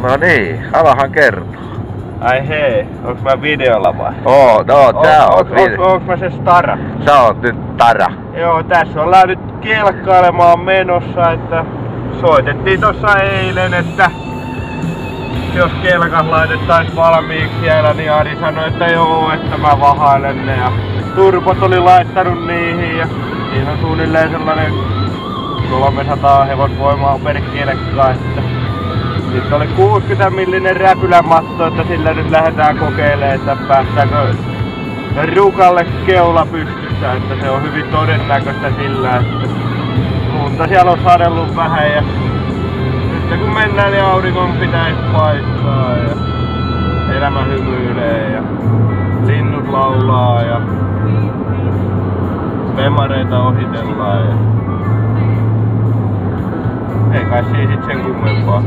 No niin, alahan kertoa. Ai hei, onks mä videolla vai? Sä oot Onks mä se Stara? Sä oot nyt Tara. Joo, tässä ollaan nyt kelkkailemaan menossa, että soitettiin tossa eilen, että jos kelkat laitettais valmiiksi siellä, niin Ari sanoi, että joo, että mä vahailen ne ja turbot oli laittanut niihin ja siinä on suunnilleen sellainen 300 hevosvoimaa per kelkka, että sitten oli 60 millinen räpylämatto, että sillä nyt lähdetään kokeilemaan, että päästäänkö rukalle keula pystyssä, että se on hyvin todennäköistä sillä, että lunta siellä on sadellut vähän ja nyt kun mennään niin auringon pitäisi paistaa ja elämä hymyilee ja linnut laulaa ja vemareita ohitellaan ja ei kai siinä sit sen kummempaa.